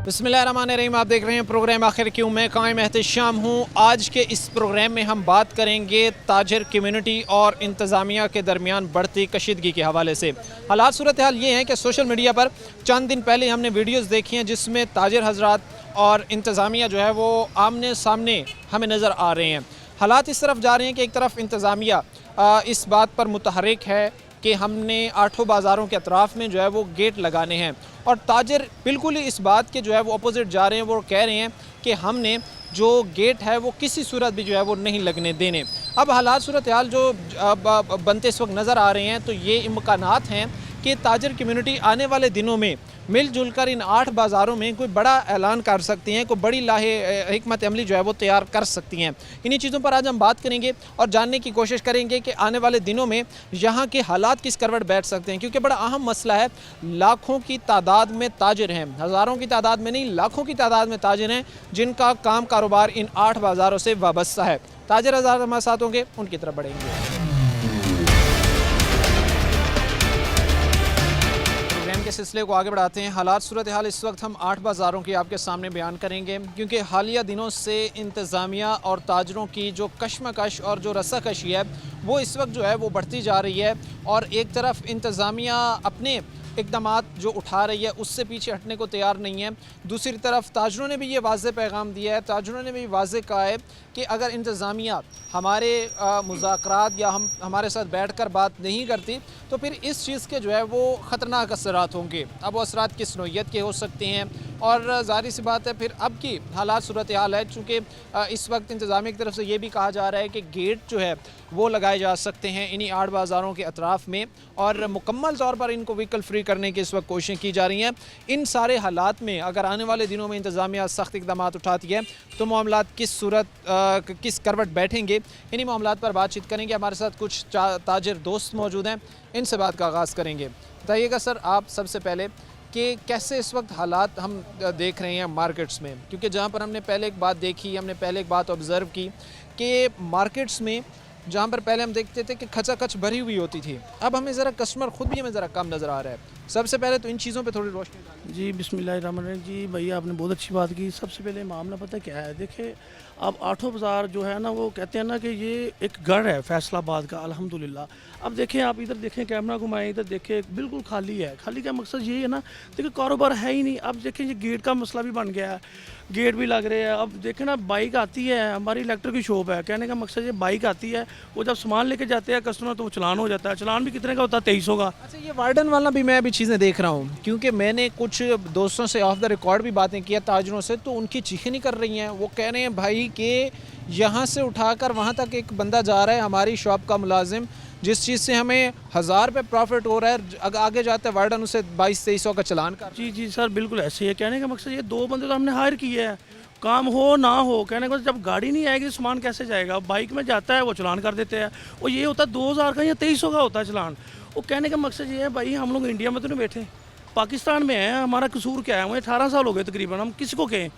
बिस्मिल्लाहिर्रहमानिर्रहीम। आप देख रहे हैं प्रोग्राम आखिर क्यों। मैं कायम एहतशाम हूँ। आज के इस प्रोग्राम में हम बात करेंगे ताजर कम्युनिटी और इंतज़ामिया के दरमियान बढ़ती कशीदगी के हवाले से। हालात सूरत हाल ये हैं कि सोशल मीडिया पर चंद दिन पहले हमने वीडियोज़ देखी हैं जिसमें ताजर हजरात और इंतज़ामिया जो है वो आमने सामने हमें नज़र आ रहे हैं। हालात इस तरफ जा रहे हैं कि एक तरफ इंतज़ामिया इस बात पर मुतहरिक है कि हमने आठों बाज़ारों के अतराफ़ में जो है वो गेट लगाने हैं, और ताजर बिल्कुल ही इस बात के जो है वो अपोजिट जा रहे हैं। वो कह रहे हैं कि हमने जो गेट है वो किसी सूरत भी जो है वो नहीं लगने देने। अब हालात सूरत हाल जो बनते इस वक्त नज़र आ रहे हैं, तो ये इम्कानात हैं कि ताजर कम्युनिटी आने वाले दिनों में मिलजुल कर इन 8 बाज़ारों में कोई बड़ा ऐलान कर सकती हैं, कोई बड़ी लाहे हिकमत अमली जो है वो तैयार कर सकती हैं। इन्हीं चीज़ों पर आज हम बात करेंगे और जानने की कोशिश करेंगे कि आने वाले दिनों में यहाँ के हालात किस करवट बैठ सकते हैं, क्योंकि बड़ा अहम मसला है। लाखों की तादाद में ताजिर हैं, हज़ारों की तादाद में नहीं, लाखों की तादाद में ताजिर हैं जिनका काम कारोबार इन 8 बाज़ारों से वाबस्ता है। ताजिर हज़ार हमारे साथ होंगे, उनकी तरफ बढ़ेंगे। के सिलसिले को आगे बढ़ाते हैं। हालात सूरत हाल इस वक्त हम 8 बाज़ारों की आपके सामने बयान करेंगे, क्योंकि हालिया दिनों से इंतज़ामिया और ताजरों की जो कशमकश और जो रस्साकशी है वो इस वक्त जो है वो बढ़ती जा रही है। और एक तरफ इंतज़ामिया अपने इक़दामात जो उठा रही है उससे पीछे हटने को तैयार नहीं है, दूसरी तरफ ताजरों ने भी ये वाज़ेह पैगाम दिया है, ताजरों ने भी वाज़ेह कहा है कि अगर इंतज़ामिया हमारे मुज़ाकरात या हमारे साथ बैठ कर बात नहीं करती तो फिर इस चीज़ के जो है वो ख़तरनाक असरात होंगे। अब वो असरात किस नौइयत के हो सकते हैं, और ज़ाहिर सी बात है फिर अब की हालात सूरत हाल है, चूँकि इस वक्त इंतज़ामिया की तरफ से ये भी कहा जा रहा है कि गेट जो है वो लगाए जा सकते हैं इन्हीं 8 बाज़ारों के अतराफ़ में, और मुकम्मल तौर पर इनको व्हीकल फ्री करने की इस वक्त कोशिशें की जा रही हैं। इन सारे हालात में अगर आने वाले दिनों में इंतज़ामिया सख्त इक़दाम उठाती है तो मामलात किस सूरत किस करवट बैठेंगे, इन्हीं मामलात पर बातचीत करेंगे। हमारे साथ कुछ ताजिर दोस्त मौजूद हैं, इनसे बात का आगाज़ करेंगे। बताइएगा सर, आप सबसे पहले कि कैसे इस वक्त हालात हम देख रहे हैं मार्केट्स में, क्योंकि जहाँ पर हमने पहले एक बात देखी, हमने पहले एक बात ऑब्ज़र्व की कि मार्केट्स में जहाँ पर पहले हम देखते थे कि खचाखच भरी हुई होती थी, अब हमें ज़रा कस्टमर ख़ुद भी हमें ज़रा कम नज़र आ रहा है। सबसे पहले तो इन चीज़ों पे थोड़ी रोशनी डालें। जी बिस्मिल्लाहिर्रहमानिर्रहीम। जी भैया आपने बहुत अच्छी बात की। सबसे पहले मामला पता क्या है, देखिए अब आठों बाज़ार जो है ना, वो कहते हैं ना कि ये एक गढ़ है फैसलाबाद का, अल्हम्दुलिल्लाह। अब देखें, आप इधर देखें, कैमरा घुमाएं, इधर देखें, बिल्कुल खाली है। खाली का मकसद यही है ना, देखिए कारोबार है ही नहीं। अब देखें ये गेट का मसला भी बन गया है, गेट भी लग रहे हैं। अब देखें ना, बाइक आती है, हमारी इलेक्ट्रिक की शॉप है, कहने का मकसद ये बाइक आती है, वो जब सामान लेके जाते हैं कस्टमर तो वो चलान हो जाता है। चलान भी कितने का होता है? 2300 का। अच्छा, ये वार्डन वाला भी मैं अभी चीज़ें देख रहा हूँ, क्योंकि मैंने कुछ दोस्तों से ऑफ द रिकॉर्ड भी बातें किया ताजरों से, तो उनकी चीखें नहीं कर रही हैं। वो कह रहे हैं भाई कि यहाँ से उठाकर वहाँ तक एक बंदा जा रहा है, हमारी शॉप का मुलाजिम, जिस चीज़ से हमें 1000 रुपये प्रॉफिट हो रहा है, आगे जाते हैं वार्डन उसे 2200-2300 का चलान कर। जी जी सर, बिल्कुल ऐसे ही है। कहने का मकसद ये 2 बंदे तो हमने हायर किए हैं, काम हो ना हो, कहने का जब गाड़ी नहीं आएगी तो सामान कैसे जाएगा? बाइक में जाता है वो चलान कर देते हैं, और ये होता है 2000 का या 2300 का होता है चलान। वो कहने का मकसद ये है भाई, हम लोग इंडिया में तो नहीं बैठे, पाकिस्तान में है, हमारा कसूर क्या है? मुझे 18 साल हो गए तकरीबन, हम किसी को कहें?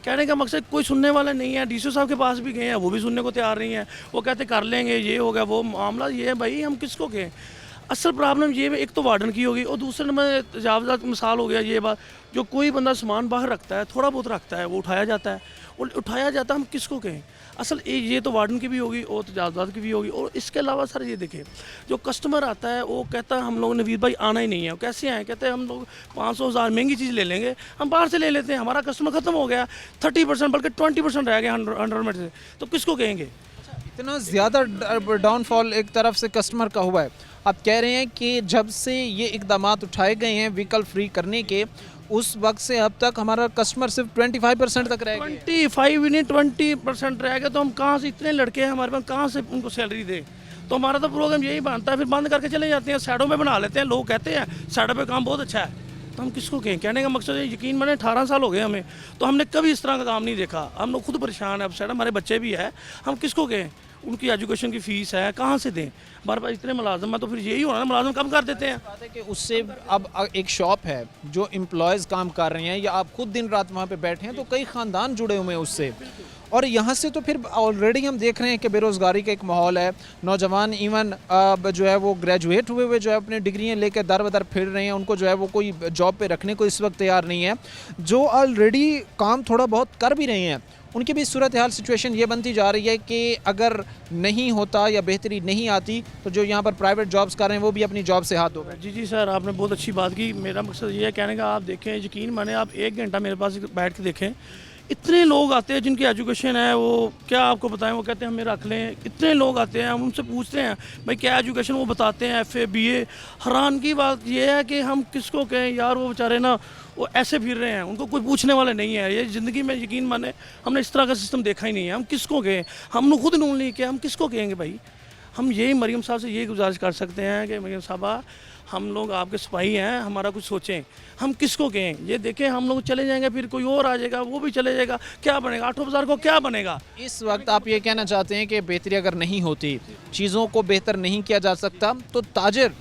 कहने का मकसद कोई सुनने वाला नहीं है। डीसी साहब के पास भी गए हैं, वो भी सुनने को तैयार नहीं है। वो कहते कर लेंगे, ये हो गया वो मामला। ये है भाई, हम किसको कहें? असल प्रॉब्लम ये है, एक तो वार्डन की होगी, और दूसरे नंबर तजावज़ात मिसाल हो गया ये बात, जो कोई बंदा सामान बाहर रखता है, थोड़ा बहुत रखता है, वो उठाया जाता है, और उठाया जाता है, हम किसको कहें? असल ये तो वार्डन की भी होगी और तजावज़ात की भी होगी। और इसके अलावा सर ये देखें, जो कस्टमर आता है वो कहता है हम लोग नवीद भाई आना ही नहीं है। कैसे आए? कहते हैं हम लोग 500-1000 महंगी चीज़ ले लेंगे, हम बाहर से ले लेते हैं, हमारा कस्टमर ख़त्म हो गया, 30% बल्कि 20% रह गया 100 में से, तो किसको कहेंगे? इतना ज़्यादा डाउनफॉल एक तरफ से कस्टमर का हुआ है। आप कह रहे हैं कि जब से ये इक़दाम उठाए गए हैं व्हीकल फ्री करने के, उस वक्त से अब तक हमारा कस्टमर सिर्फ 25% तक रह गया। 25 नहीं 20% रह गया, तो हम कहाँ से, इतने लड़के हैं हमारे पास, कहाँ से उनको सैलरी दें? तो हमारा तो प्रोग्राम यही बनता है, फिर बंद करके चले जाते हैं, साइडों में बना लेते हैं। लोग कहते हैं साइडों पे काम बहुत अच्छा है, तो हम किसको कहें? कहने का मकसद है, यकीन माने 18 साल हो गए हमें, तो हमने कभी इस तरह का काम नहीं देखा। हम लोग खुद परेशान हैं, अब साइड हमारे बच्चे भी हैं, हम किसको कहें? उनकी एजुकेशन की फ़ीस है, कहाँ से दें? हमारे पास इतने मुलाजम है, तो फिर यही होना, मुलाजम कम कर देते हैं। बात है कि उससे अब एक शॉप है जो एम्प्लॉयज़ काम कर रहे हैं, या आप खुद दिन रात वहाँ पे बैठे हैं, तो कई ख़ानदान जुड़े हुए हैं उससे, और यहाँ से तो फिर ऑलरेडी हम देख रहे हैं कि बेरोज़गारी का एक माहौल है। नौजवान इवन जो है वो ग्रेजुएट हुए हुए जो है अपनी डिग्रियाँ लेकर दर बदर फिर रहे हैं, उनको जो है वो कोई जॉब पे रखने को इस वक्त तैयार नहीं है। जो ऑलरेडी काम थोड़ा बहुत कर भी रहे हैं उनकी भी सूरत हाल सिचुएशन ये बनती जा रही है कि अगर नहीं होता या बेहतरी नहीं आती तो जो यहाँ पर प्राइवेट जॉब्स कर रहे हैं वो भी अपनी जॉब से हाथ धो गए। जी सर, आपने बहुत अच्छी बात की। मेरा मकसद ये है कहने का, आप देखें, यकीन माने आप 1 घंटा मेरे पास बैठ के देखें, इतने लोग आते हैं जिनकी एजुकेशन है, वो क्या आपको बताएं, वो कहते हैं हमें रख लें। इतने लोग आते हैं, हम उनसे पूछते हैं भाई क्या एजुकेशन, वो बताते हैं FA BA। हैरान की बात ये है कि हम किसको कहें यार, वो बेचारे ना वो ऐसे फिर रहे हैं, उनको कोई पूछने वाले नहीं है। ये ज़िंदगी में यकीन माने हमने इस तरह का सिस्टम देखा ही नहीं है। हम किसको कहें, हम खुद नून लीग के, हम किसको कहेंगे भाई। हम यही मरीम साहब से ये गुजारिश कर सकते हैं कि मरीम साहबा, हम लोग आपके सिपाही हैं, हमारा कुछ सोचें। हम किसको कहें, ये देखें हम लोग चले जाएंगे, फिर कोई और आ जाएगा, वो भी चले जाएगा, क्या बनेगा, 8 बाज़ार को क्या बनेगा। इस वक्त आप ये कहना चाहते हैं कि बेहतरी अगर नहीं होती, चीज़ों को बेहतर नहीं किया जा सकता, तो ताजिर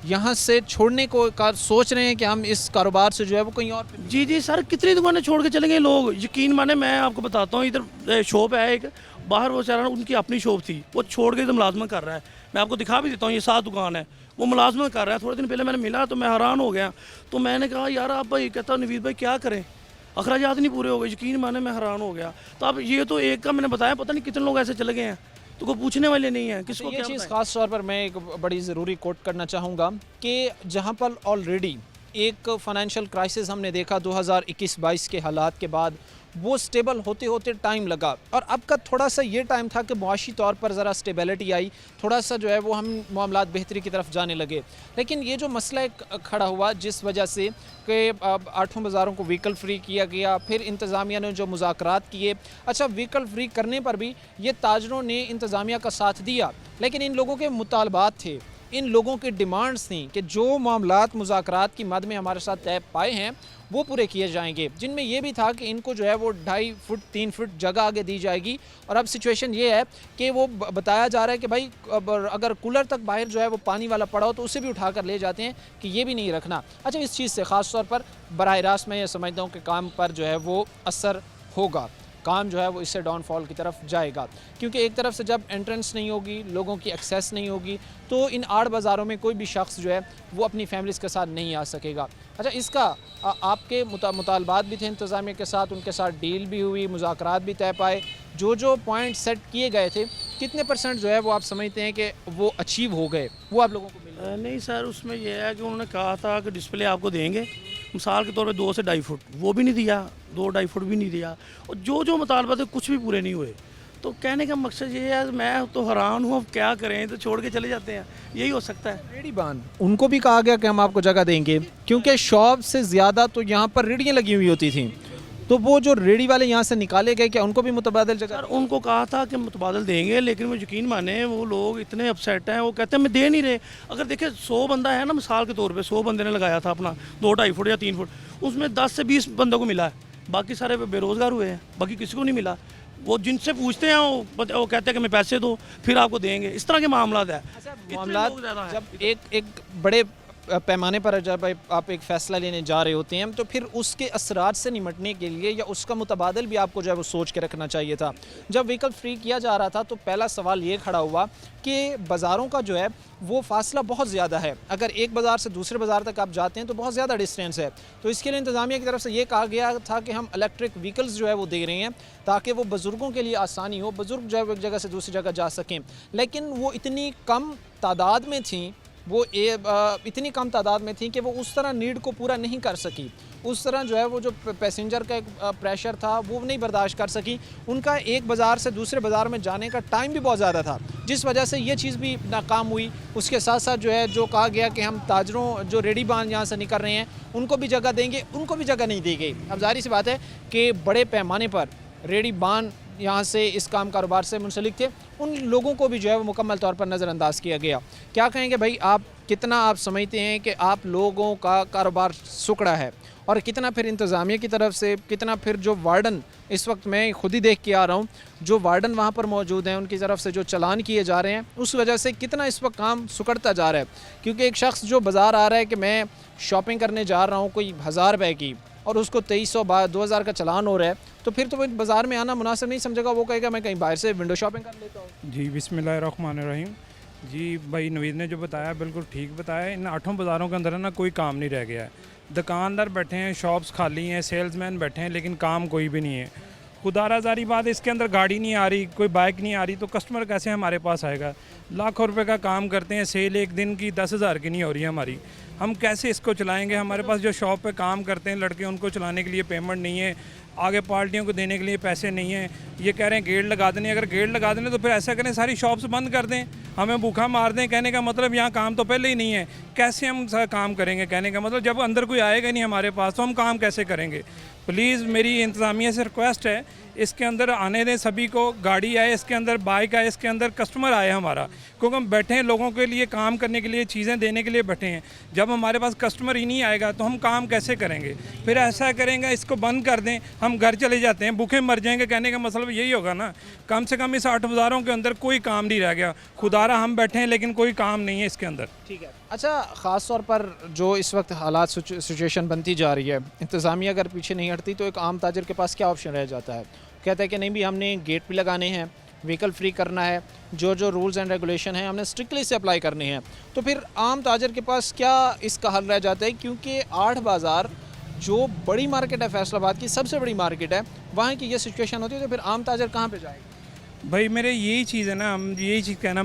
यहाँ से छोड़ने को का सोच रहे हैं कि हम इस कारोबार से जो है वो कहीं और। जी सर, कितनी दुकानें छोड़ के चले गए लोग। यकीन माने, मैं आपको बताता हूँ, इधर शॉप है एक, बाहर वो चाह रहा, उनकी अपनी शॉप थी, वो छोड़ के इधर मुलाजमत कर रहा है। मैं आपको दिखा भी देता हूँ, ये 7 दुकान है, वो मुलाजमत कर रहा है। थोड़े दिन पहले मैंने मिला तो मैं हैरान हो गया। तो मैंने कहा यार आप भाई, कहता नवीद भाई क्या करें, अखराजात नहीं पूरे हो गए। यकीन माने मैं हैरान हो गया। तो अब ये तो एक का मैंने बताया, पता नहीं कितने लोग ऐसे चले गए हैं, तो कोई पूछने वाले नहीं है किसको ये क्या चीज़ बताएं। ख़ास तौर पर मैं एक बड़ी ज़रूरी कोट करना चाहूँगा कि जहाँ पर ऑलरेडी एक फाइनेंशियल क्राइसिस हमने देखा 2021-22 के हालात के बाद, वो स्टेबल होते होते टाइम लगा, और अब का थोड़ा सा ये टाइम था कि मुआशी तौर पर ज़रा स्टेबिलिटी आई, थोड़ा सा जो है वो हम मामलात बेहतरी की तरफ जाने लगे। लेकिन ये जो मसला एक खड़ा हुआ जिस वजह से कि 8 बाज़ारों को व्हीकल फ्री किया गया, फिर इंतज़ामिया ने जो मुज़ाकरात किए, अच्छा व्हीकल फ्री करने पर भी ये ताजरों ने इंतज़ामिया का साथ दिया, लेकिन इन लोगों के मुतालबात थे, इन लोगों की डिमांड्स थी कि जो मामलात मुज़ाकरात की मद में हमारे साथ तय पाए हैं वो पूरे किए जाएंगे, जिनमें ये भी था कि इनको जो है वो 2.5 फुट 3 फुट जगह आगे दी जाएगी। और अब सिचुएशन ये है कि वो बताया जा रहा है कि भाई अगर कूलर तक बाहर जो है वो पानी वाला पड़ा हो तो उसे भी उठा कर ले जाते हैं कि ये भी नहीं रखना। अच्छा, इस चीज़ से ख़ास तौर पर बराह रास्त मैं ये समझता हूँ कि काम पर जो है वो असर होगा, काम जो है वो इससे डाउनफॉल की तरफ जाएगा, क्योंकि एक तरफ से जब एंट्रेंस नहीं होगी, लोगों की एक्सेस नहीं होगी, तो इन 8 बाज़ारों में कोई भी शख्स जो है वो अपनी फैमिलीज़ के साथ नहीं आ सकेगा। अच्छा, इसका आपके मुतालबात भी थे इंतज़ामिया के साथ, उनके साथ डील भी हुई, मुज़ाकरात भी तय पाए, जो पॉइंट सेट किए गए थे, कितने % जो है वो आप समझते हैं कि वो अचीव हो गए, वो आप लोगों को मिले? नहीं सर, उसमें यह है कि उन्होंने कहा था कि डिस्प्ले आपको देंगे, मिसाल के तौर पे 2 से 2.5 फुट, वो भी नहीं दिया, 2-2.5 फुट भी नहीं दिया, और जो मुतालबा थे कुछ भी पूरे नहीं हुए। तो कहने का मकसद ये है, मैं तो हैरान हूँ, अब क्या करें, तो छोड़ के चले जाते हैं, यही हो सकता है। रेडी बान उनको भी कहा गया कि हम आपको जगह देंगे, क्योंकि शॉप से ज़्यादा तो यहाँ पर रेडियाँ लगी हुई होती थी, तो वो जो रेडी वाले यहाँ से निकाले गए, क्या उनको भी मुतबादल जगह? सर उनको कहा था कि मुतबादल देंगे, लेकिन वो यकीन माने वो लोग इतने अपसेट हैं, वो कहते हैं मैं दे नहीं रहे। अगर देखिए 100 बंदा है ना, मिसाल के तौर पे 100 बंदे ने लगाया था अपना 2-2.5 फुट या 3 फुट, उसमें 10 से 20 बंदों को मिला है, बाकी सारे बेरोज़गार हुए हैं, बाकी किसी को नहीं मिला। वो जिनसे पूछते हैं वो कहते हैं कि मैं पैसे दो फिर आपको देंगे, इस तरह के मामला है। मामलात जब एक बड़े पैमाने पर जब आप एक फ़ैसला लेने जा रहे होते हैं, तो फिर उसके असरात से निमटने के लिए या उसका मुतबादल भी आपको जो है वो सोच के रखना चाहिए था। जब व्हीकल फ्री किया जा रहा था तो पहला सवाल ये खड़ा हुआ कि बाज़ारों का जो है वो फ़ासला बहुत ज़्यादा है, अगर एक बाज़ार से दूसरे बाज़ार तक आप जाते हैं तो बहुत ज़्यादा डिस्टेंस है। तो इसके लिए इंतज़ामिया की तरफ से ये कहा गया था कि हम इलेक्ट्रिक व्हीकल्स जो है वो दे रहे हैं ताकि वो बुज़ुर्गों के लिए आसानी हो, बुज़ुर्ग जो है एक जगह से दूसरी जगह जा सकें। लेकिन वो इतनी कम तादाद में थी, वो इतनी कम तादाद में थी कि वो उस तरह नीड को पूरा नहीं कर सकी, उस तरह जो है वो जो पैसेंजर का एक प्रेशर था वो नहीं बर्दाश्त कर सकी। उनका एक बाज़ार से दूसरे बाज़ार में जाने का टाइम भी बहुत ज़्यादा था, जिस वजह से ये चीज़ भी नाकाम हुई। उसके साथ साथ जो है जो कहा गया कि हम ताजरों जो रेडी बान यहाँ से निकल रहे हैं उनको भी जगह देंगे, उनको भी जगह नहीं दी गई। अब जाहिर सी बात है कि बड़े पैमाने पर रेडी बान यहाँ से इस काम कारोबार से मुंसलिक थे, उन लोगों को भी जो है वो मुकम्मल तौर पर नज़रअंदाज किया गया। क्या कहेंगे भाई, आप कितना आप समझते हैं कि आप लोगों का कारोबार सुकड़ा है, और कितना फिर इंतज़ामिया की तरफ से, कितना फिर जो वार्डन, इस वक्त मैं खुद ही देख के आ रहा हूँ, जो वार्डन वहाँ पर मौजूद हैं उनकी तरफ से जो चालान किए जा रहे हैं, उस वजह से कितना इस वक्त काम सुकड़ता जा रहा है। क्योंकि एक शख्स जो बाज़ार आ रहा है कि मैं शॉपिंग करने जा रहा हूँ कोई 1000 रुपये की, और उसको 2300 2000 का चालान हो रहा है, तो फिर तो बाज़ार में आना मुनासिब नहीं समझेगा, वो कहेगा मैं कहीं बाहर से विंडो शॉपिंग कर लेता हूँ। जी बिस्मिल्लाहिर्रहमानिर्रहीम। जी भाई नवीद ने जो बताया बिल्कुल ठीक बताया। इन 8 बाज़ारों के अंदर है ना कोई काम नहीं रह गया है। दुकानदार बैठे हैं, शॉप्स खाली हैं, सेल्समैन बैठे हैं, लेकिन काम कोई भी नहीं है। खुदारा ज़ारी बात, इसके अंदर गाड़ी नहीं आ रही, कोई बाइक नहीं आ रही, तो कस्टमर कैसे हमारे पास आएगा। लाखों रुपए का काम करते हैं, सेल एक दिन की 10,000 की नहीं हो रही है हमारी, हम कैसे इसको चलाएंगे। हमारे पास जो शॉप पे काम करते हैं लड़के, उनको चलाने के लिए पेमेंट नहीं है, आगे पार्टियों को देने के लिए पैसे नहीं हैं। ये कह रहे हैं गेट लगा देने, अगर गेट लगा देने तो फिर ऐसा करें सारी शॉप्स बंद कर दें, हमें भूखा मार दें। कहने का मतलब यहाँ काम तो पहले ही नहीं है, कैसे हम काम करेंगे। कहने का मतलब जब अंदर कोई आएगा नहीं हमारे पास तो हम काम कैसे करेंगे। प्लीज़ मेरी इंतज़ामिया से रिक्वेस्ट है, इसके अंदर आने दें सभी को, गाड़ी आए इसके अंदर, बाइक आए इसके अंदर, कस्टमर आए हमारा, क्योंकि हम बैठे हैं लोगों के लिए, काम करने के लिए, चीज़ें देने के लिए बैठे हैं। जब हमारे पास कस्टमर ही नहीं आएगा तो हम काम कैसे करेंगे। फिर ऐसा करेंगे इसको बंद कर दें, हम घर चले जाते हैं, भूखे मर जाएंगे। कहने का मतलब यही होगा ना। कम से कम इस 8 बाज़ारों के अंदर कोई काम नहीं रह गया। खुदारा हम बैठे हैं लेकिन कोई काम नहीं है इसके अंदर। ठीक है। अच्छा, ख़ास तौर पर जो इस वक्त हालात सिचुएशन बनती जा रही है, इंतज़ामिया अगर पीछे नहीं हटती तो एक आम ताजर के पास क्या ऑप्शन रह जाता है। कहता है कि नहीं भी हमने गेट भी लगाने हैं, व्हीकल फ्री करना है, जो जो रूल्स एंड रेगुलेशन हैं हमने स्ट्रिक्टली से अप्लाई करने हैं। तो फिर आम ताजर के पास क्या इसका हल रह जाता है, क्योंकि 8 बाज़ार जो बड़ी मार्केट है, फैसलाबाद की सबसे बड़ी मार्केट है, वहाँ की ये सिचुएशन होती है, तो फिर आम ताजर कहाँ पे जाएगा। भाई मेरे यही चीज़ है ना, हम यही चीज़ कहना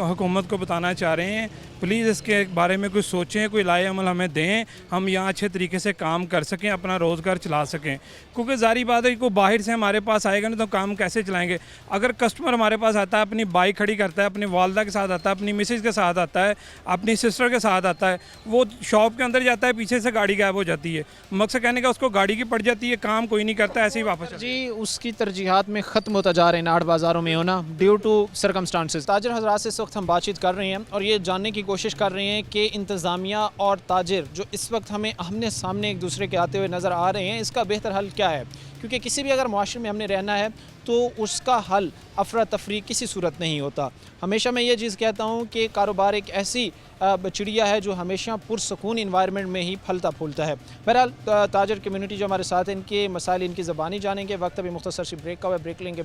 हुकूमत को बताना चाह रहे हैं, प्लीज़ इसके बारे में कुछ सोचें, कोई लाए अमल हमें दें, हम यहाँ अच्छे तरीके से काम कर सकें, अपना रोज़गार चला सकें। क्योंकि ज़ाहिर बात है कि बाहर से हमारे पास आएगा नहीं तो काम कैसे चलाएंगे। अगर कस्टमर हमारे पास आता है, अपनी बाइक खड़ी करता है, अपनी वालदा के साथ आता है, अपनी मिसेज के साथ आता है, अपनी सिस्टर के साथ आता है, वो शॉप के अंदर जाता है, पीछे से गाड़ी गायब हो जाती है, मकसद कहने का उसको गाड़ी की पड़ जाती है, काम कोई नहीं करता, ऐसे ही वापस। जी, उसकी तरजीहात में ख़त्म होता जा रहे हैं 8 बाज़ारों में होना, ड्यू टू सर्कमस्टांसेस। ताजर हजरात से इस वक्त हम बातचीत कर रहे हैं और ये जानने की कोशिश कर रहे हैं कि इंतज़ामिया और ताजिर जो इस वक्त हमें आमने सामने एक दूसरे के आते हुए नज़र आ रहे हैं, इसका बेहतर हल क्या है। क्योंकि किसी भी अगर मुआशरे में हमने रहना है तो उसका हल अफरा तफरी किसी सूरत नहीं होता। हमेशा मैं ये चीज़ कहता हूँ कि कारोबार एक ऐसी चिड़िया है जो हमेशा पुरसकून इन्वायरमेंट में ही फलता फूलता है। बहरहाल ताजर कम्युनिटी जो हमारे साथ हैं, इनके मसाइल, इनकी ज़बानी जानेंगे। वक्त अभी मुख्तसर सी ब्रेक का हुआ, ब्रेक लेंगे।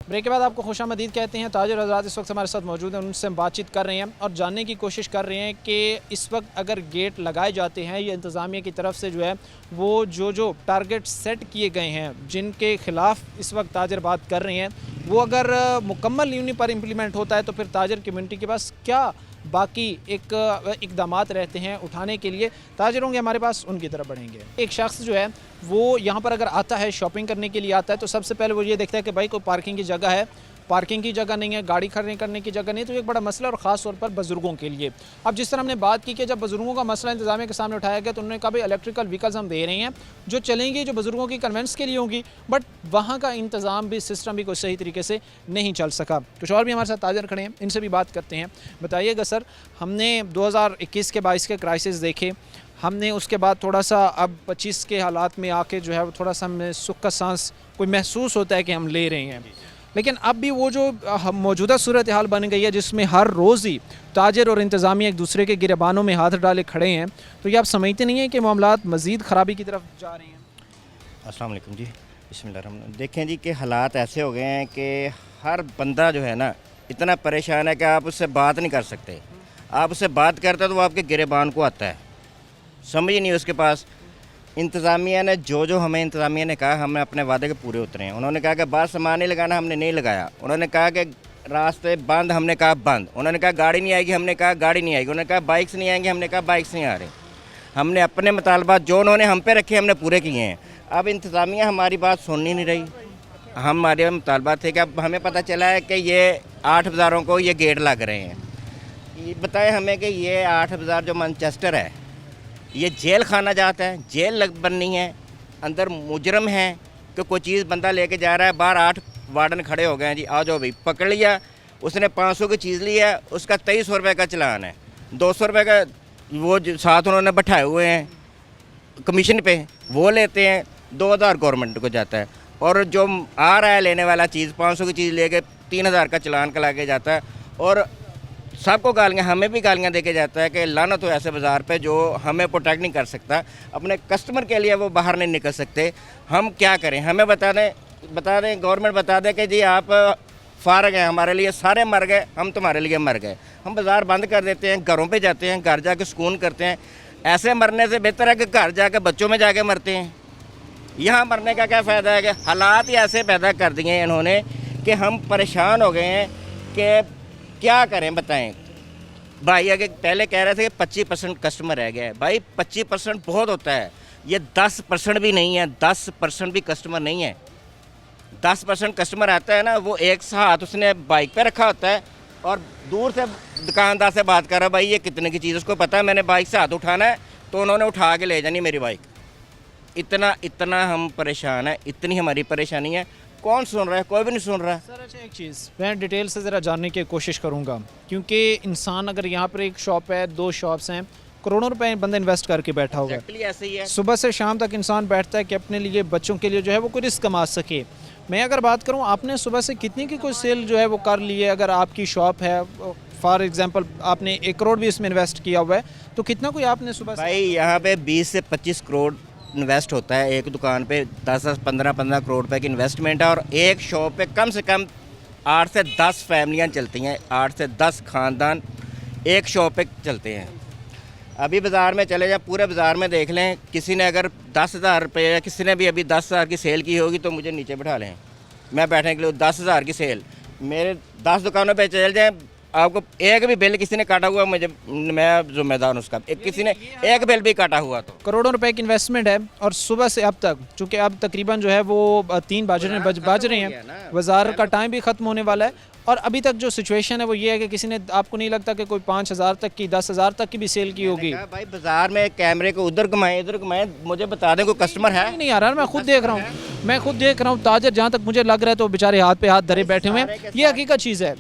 ब्रेक के बाद आपको खुशामदीद कहते हैं। ताजर हज़रात इस वक्त हमारे साथ मौजूद हैं, उनसे हम बातचीत कर रहे हैं और जानने की कोशिश कर रहे हैं कि इस वक्त अगर गेट लगाए जाते हैं या इंतज़ामिया की तरफ से जो है वो जो टारगेट सेट किए गए हैं, जिनके ख़िलाफ़ इस वक्त ताजर बात कर रहे हैं, वो अगर मुकम्मल यूनि पर इम्प्लीमेंट होता है तो फिर ताजर कम्यूनिटी के पास क्या बाकी एक इक़दामात रहते हैं उठाने के लिए। ताजर होंगे हमारे पास, उनकी तरफ बढ़ेंगे। एक शख्स जो है वो यहाँ पर अगर आता है, शॉपिंग करने के लिए आता है, तो सबसे पहले वो ये देखता है कि भाई कोई पार्किंग की जगह है, पार्किंग की जगह नहीं है, गाड़ी खड़े करने की जगह नहीं, तो एक बड़ा मसला और ख़ास तौर पर बुज़ुर्गों के लिए। अब जिस तरह हमने बात की कि जब बुज़ुर्गों का मसला इंतज़ामिया के सामने उठाया गया तो उन्होंने कहा भाई इलेक्ट्रिकल व्हीकल्स हम दे रहे हैं जो चलेंगी, जो बुज़ुर्गों की कन्वेंस के लिए होंगी, बट वहाँ का इंतज़ाम भी, सिस्टम भी कोई सही तरीके से नहीं चल सका। कुछ और भी हमारे साथ ताजर खड़े हैं, इनसे भी बात करते हैं। बताइएगा सर, हमने 2021 के 22 के क्राइसिस देखे, हमने उसके बाद थोड़ा सा अब 25 के हालात में आके जो है वो थोड़ा सा हमें सुख का सांस कोई महसूस होता है कि हम ले रहे हैं, लेकिन अब भी वो जो मौजूदा सूरत हाल बन गई है जिसमें हर रोज़ ही ताजर और इंतज़ामिया एक दूसरे के गिरबानों में हाथ डाले खड़े हैं, तो ये आप समझते नहीं हैं कि मामलात मज़ीद ख़राबी की तरफ जा रहे हैं। अस्सलाम वालेकुम जी, बिस्मिल्लाह। देखें जी कि हालात ऐसे हो गए हैं कि हर बंदा जो है ना इतना परेशान है कि आप उससे बात नहीं कर सकते। आप उससे बात करते तो वो आपके गिरबान को आता है, समझ ही नहीं उसके पास। इंतज़ामिया ने जो हमें इंतज़ामिया ने कहा, हमने अपने वादे के पूरे उतरे हैं। उन्होंने कहा कि बात सामान नहीं लगाना, हमने नहीं लगाया। उन्होंने कहा कि रास्ते बंद, हमने कहा बंद। उन्होंने कहा गाड़ी नहीं आएगी, हमने कहा गाड़ी नहीं आएगी। उन्होंने कहा बाइक्स नहीं आएंगी, हमने कहा बाइक्स नहीं आ रही। हमने अपने मुतालबात जो उन्होंने हम पे रखे हमने पूरे किए हैं। अब इंतज़ामिया हमारी बात सुन ही नहीं रही। हमारे मुतालबात थे कि अब हमें पता चला है कि ये 8 बाज़ारों को ये गेट लग रहे हैं। ये बताएं हमें कि ये 8 बाज़ार जो मैनचेस्टर है ये जेल खाना जाता है, जेल बननी है, अंदर मुजरम है कि कोई चीज़ बंदा लेके जा रहा है, बाहर 8 वार्डन खड़े हो गए हैं जी, आ जाओ भाई। पकड़ लिया, उसने 500 की चीज़ ली है, उसका 2300 रुपये का चलान है, 200 रुपये का वो साथ उन्होंने बैठाए हुए हैं कमीशन पे, वो लेते हैं, 2000 गवर्नमेंट को जाता है। और जो आ रहा है लेने वाला चीज़ 500 की चीज़ लेके 3000 का चलान करा के जाता है। और सबको गालियाँ, हमें भी गालियाँ दे के जाता है कि लानत हो ऐसे बाज़ार पे जो हमें प्रोटेक्ट नहीं कर सकता, अपने कस्टमर के लिए वो बाहर नहीं निकल सकते। हम क्या करें? हमें बता दें गवर्नमेंट बता दे कि जी आप फारग हैं, हमारे लिए सारे मर गए, हम तुम्हारे लिए मर गए। हम बाज़ार बंद कर देते हैं, घरों पे जाते हैं, घर जाके सुकून करते हैं। ऐसे मरने से बेहतर है कि घर जाके बच्चों में जाके मरते हैं। यहाँ मरने का क्या फ़ायदा है कि हालात ही ऐसे पैदा कर दिए हैं इन्होंने कि हम परेशान हो गए हैं कि क्या करें बताएं। भाई अगर पहले कह रहे थे कि 25% कस्टमर रह गया है, भाई 25% बहुत होता है, ये 10% भी नहीं है, 10% भी कस्टमर नहीं है। 10% कस्टमर आता है ना, वो एक हाथ उसने बाइक पे रखा होता है और दूर से दुकानदार से बात कर रहा है, भाई ये कितने की चीज़, उसको पता है मैंने बाइक से हाथ उठाना है तो उन्होंने उठा के ले जानी मेरी बाइक। इतना हम परेशान हैं, इतनी हमारी परेशानी है। कौन सुन रहा है? कोई भी नहीं सुन रहा है। सर अच्छा एक चीज़ मैं डिटेल से ज़रा जानने की कोशिश करूँगा, क्योंकि इंसान अगर यहाँ पर एक शॉप है, 2 शॉप्स हैं, करोड़ों रुपए बंदा इन्वेस्ट करके बैठा होगा। एक्चुअली ऐसे ही है। सुबह से शाम तक इंसान बैठता है कि अपने लिए, बच्चों के लिए जो है वो कोई रिस्क कमा सके। मैं अगर बात करूं, आपने सुबह से कितनी की कोई सेल जो है वो कर ली है? अगर आपकी शॉप है, फॉर एग्जांपल आपने 1 करोड़ भी इसमें इन्वेस्ट किया हुआ है, तो कितना कोई आपने सुबह से? भाई यहाँ पे 20 से 25 करोड़ इन्वेस्ट होता है एक दुकान पे। 10-15 करोड़ रुपए की इन्वेस्टमेंट है और एक शॉप पे कम से कम 8 से 10 फैमिलियाँ चलती हैं, 8 से 10 ख़ानदान एक शॉप पे चलते हैं। अभी बाज़ार में चले जाए, पूरे बाज़ार में देख लें, किसी ने अगर 10,000 रुपये या किसी ने भी अभी 10,000 की सेल की होगी तो मुझे नीचे बैठा लें, मैं बैठने के लिए 10,000 की सेल। मेरे 10 दुकानों पे चल जाएं, आपको एक भी बिल किसी ने काटा हुआ, मैं जिम्मेदार हूँ उसका। किसी ने एक बिल भी काटा हुआ तो करोड़ों रुपए की इन्वेस्टमेंट है और सुबह से अब तक, चूँकि अब तकरीबन जो है वो 3 बज रहे हैं, बाज़ार का टाइम भी ख़त्म होने वाला है, और अभी तक जो सिचुएशन है वो ये है कि किसी ने, आपको नहीं लगता कि कोई 5,000 तक की, 10,000 तक की भी सेल की होगी? भाई बाज़ार में कैमरे को उधर घुमाएं इधर घुमाएं, मुझे बता दें कोई कस्टमर है? नहीं आ रहा, मैं खुद देख रहा हूँ, ताजर जहाँ तक मुझे लग रहा है तो बेचारे हाथ पे हाथ धरे बैठे हुए हैं। ये हकीकत चीज़ है,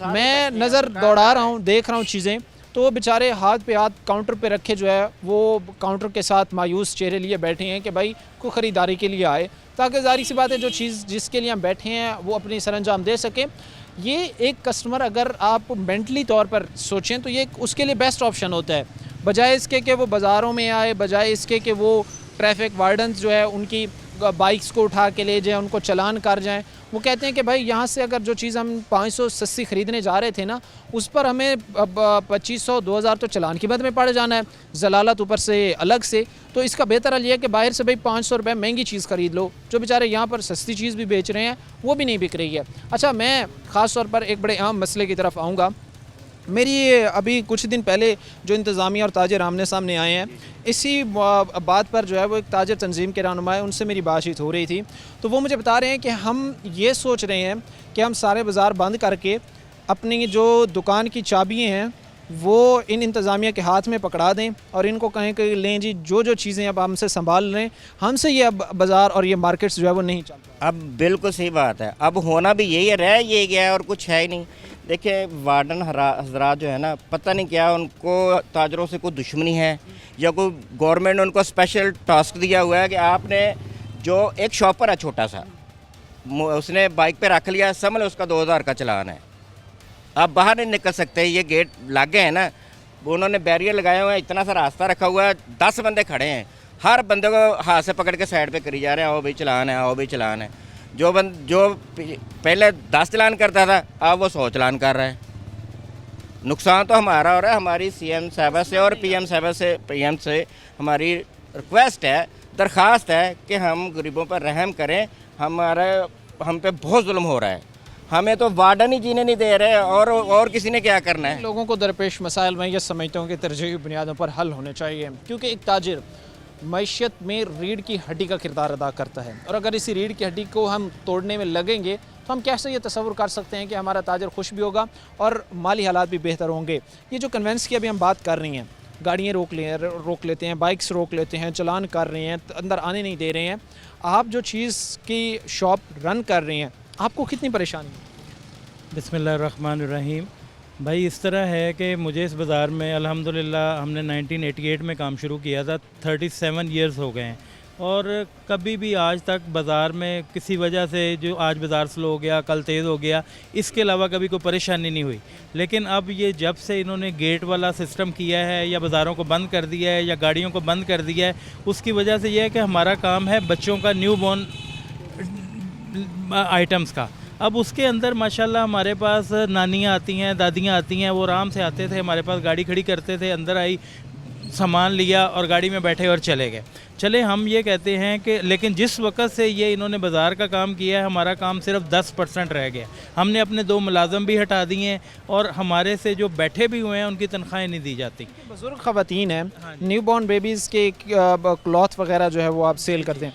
मैं नज़र दौड़ा रहा हूँ, देख रहा हूँ चीज़ें, तो बेचारे हाथ पे हाथ काउंटर पे रखे जो है वो काउंटर के साथ मायूस चेहरे लिए बैठे हैं कि भाई कोई ख़रीदारी के लिए आए, ताकि ज़ाहिर सी बात है जो चीज़ जिसके लिए हम बैठे हैं वो अपनी सरंजाम दे सके। ये एक कस्टमर अगर आप मेंटली तौर पर सोचें तो ये उसके लिए बेस्ट ऑप्शन होता है, बजाय इसके कि वो बाज़ारों में आए, बजाय इसके कि वो ट्रैफिक वार्डन्स जो है उनकी बाइक्स को उठा के ले जाएं, उनको चालान कर जाएं। वो कहते हैं कि भाई यहाँ से अगर जो चीज़ हम 580 ख़रीदने जा रहे थे ना, उस पर हमें 2,500-2,000 तो चालान की मद में पड़ जाना है, ज़लालत ऊपर से अलग से। तो इसका बेहतर हल ये है कि बाहर से भाई 500 रुपये महंगी चीज़ ख़रीद लो, जो बेचारे यहाँ पर सस्ती चीज़ भी बेच रहे हैं वो भी नहीं बिक रही है। अच्छा, मैं ख़ास तौर पर एक बड़े अहम मसले की तरफ आऊँगा। मेरी अभी कुछ दिन पहले जो इंतज़ामिया और ताजर आमने सामने आए हैं, इसी बात पर जो है वो एक ताजर तंजीम के रहनुमा है, उनसे मेरी बातचीत हो रही थी, तो वो मुझे बता रहे हैं कि हम ये सोच रहे हैं कि हम सारे बाज़ार बंद करके अपनी जो दुकान की चाबियाँ हैं वो इन इंतज़ामिया के हाथ में पकड़ा दें और इनको कहें कि लें जी, जो चीज़ें अब हमसे संभाल लें, हमसे ये अब बाज़ार और ये मार्केट्स जो है वो नहीं चलता। अब बिल्कुल सही बात है, अब होना भी यही है, रह ये गया है और कुछ है ही नहीं। देखिए वार्डन हजरात जो है ना, पता नहीं क्या उनको ताजरों से कोई दुश्मनी है या कोई गवर्नमेंट ने उनको स्पेशल टास्क दिया हुआ है कि आपने जो एक शॉपर है छोटा सा, उसने बाइक पे रख लिया, समझ लो उसका 2,000 का चालान है, आप बाहर नहीं निकल सकते। ये गेट लग गए हैं ना, उन्होंने बैरियर लगाए हुए हैं, इतना सा रास्ता रखा हुआ है, 10 बंदे खड़े हैं, हर बंदे को हाथ से पकड़ के साइड पे करी जा रहे हैं, आओ भाई चलान है, आओ भाई चलान है। जो पहले 10 चालान करता था, अब वो 100 चालान कर रहा है। नुकसान तो हमारा हो रहा है। हमारी CM साहबा से और PM से हमारी रिक्वेस्ट है, दरख्वास्त है कि हम गरीबों पर रहम करें। हम पे बहुत जुल्म हो रहा है, हमें तो वार्डन ही जीने नहीं दे रहे और किसी ने क्या करना है। लोगों को दरपेश मसाइल मैं ये समझता हूँ कि तरजीही बुनियादों पर हल होने चाहिए, क्योंकि एक ताजिर मईशत में रीढ़ की हड्डी का किरदार अदा करता है, और अगर इसी रीढ़ की हड्डी को हम तोड़ने में लगेंगे तो हम कैसे ये तसव्वुर कर सकते हैं कि हमारा ताजर खुश भी होगा और माली हालात भी बेहतर होंगे। ये जो कन्वेंस की अभी हम बात कर रही हैं, गाड़ियाँ रोक लेते हैं, बाइक्स रोक लेते हैं, चालान कर रहे हैं, अंदर आने नहीं दे रहे हैं, आप जो चीज़ की शॉप रन कर रही हैं, आपको कितनी परेशानी है? बिस्मिल्लाहिर्रहमानिर्रहीम। भाई इस तरह है कि मुझे इस बाज़ार में अल्हम्दुलिल्लाह हमने 1988 में काम शुरू किया था, 37 ईयर्स हो गए हैं। और कभी भी आज तक बाज़ार में किसी वजह से जो आज बाज़ार स्लो हो गया, कल तेज़ हो गया, इसके अलावा कभी कोई परेशानी नहीं हुई। लेकिन अब ये जब से इन्होंने गेट वाला सिस्टम किया है या बाज़ारों को बंद कर दिया है या गाड़ियों को बंद कर दिया है, उसकी वजह से ये है कि हमारा काम है बच्चों का न्यू बॉर्न आइटम्स का। अब उसके अंदर माशाल्लाह हमारे पास नानियाँ आती हैं, दादियाँ आती हैं, वो आराम से आते थे, हमारे पास गाड़ी खड़ी करते थे, अंदर आई, सामान लिया और गाड़ी में बैठे और चले गए। चले हम ये कहते हैं कि लेकिन जिस वक्त से ये इन्होंने बाज़ार का काम किया है, हमारा काम सिर्फ 10% रह गया। हमने अपने 2 मुलाजम भी हटा दिए हैं और हमारे से जो बैठे भी हुए हैं उनकी तनख्वाहें नहीं दी जाती। बुजुर्ग ख़वातीन हैं, न्यू बॉर्न बेबीज़ के क्लॉथ वगैरह जो है वो आप सेल करते हैं,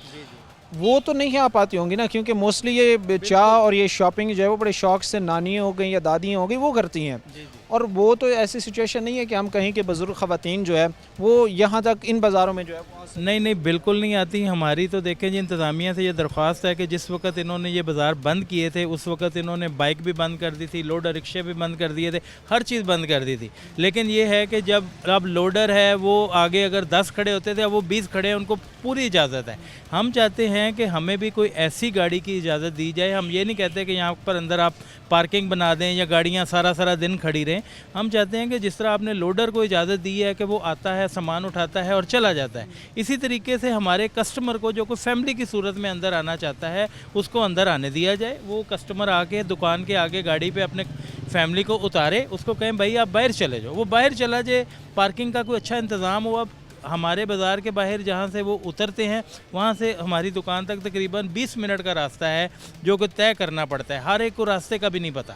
वो तो नहीं आ पाती होंगी ना, क्योंकि मोस्टली ये चाह और ये शॉपिंग जो है वो बड़े शौक से नानी हो गई या दादी हो गई वो करती हैं। और वो तो ऐसी सिचुएशन नहीं है कि हम कहीं के बुजुर्ग ख़वातीन जो है वो यहाँ तक इन बाज़ारों में जो है नहीं बिल्कुल नहीं आती। हमारी तो देखें जी इंतज़ामिया से ये दरख्वास्त है कि जिस वक्त इन्होंने ये बाज़ार बंद किए थे उस वक्त इन्होंने बाइक भी बंद कर दी थी, लोडर रिक्शे भी बंद कर दिए थे, हर चीज़ बंद कर दी थी। लेकिन ये है कि जब अब लोडर है वो आगे अगर 10 खड़े होते थे अब वो 20 खड़े हैं, उनको पूरी इजाज़त है। हम चाहते हैं कि हमें भी कोई ऐसी गाड़ी की इजाज़त दी जाए। हम ये नहीं कहते कि यहाँ पर अंदर आप पार्किंग बना दें या गाड़ियाँ सारा दिन खड़ी रहें। हम चाहते हैं कि जिस तरह आपने लोडर को इजाज़त दी है कि वो आता है, सामान उठाता है और चला जाता है, इसी तरीके से हमारे कस्टमर को जो कोई फैमिली की सूरत में अंदर आना चाहता है उसको अंदर आने दिया जाए। वो कस्टमर आके दुकान के आगे गाड़ी पे अपने फैमिली को उतारे, उसको कहें भाई आप बाहर चले जाओ, वो बाहर चला जाए। पार्किंग का कोई अच्छा इंतज़ाम हो। अब हमारे बाज़ार के बाहर जहाँ से वो उतरते हैं वहाँ से हमारी दुकान तक तकरीबन 20 मिनट का रास्ता है जो कि तय करना पड़ता है। हर एक को रास्ते का भी नहीं पता।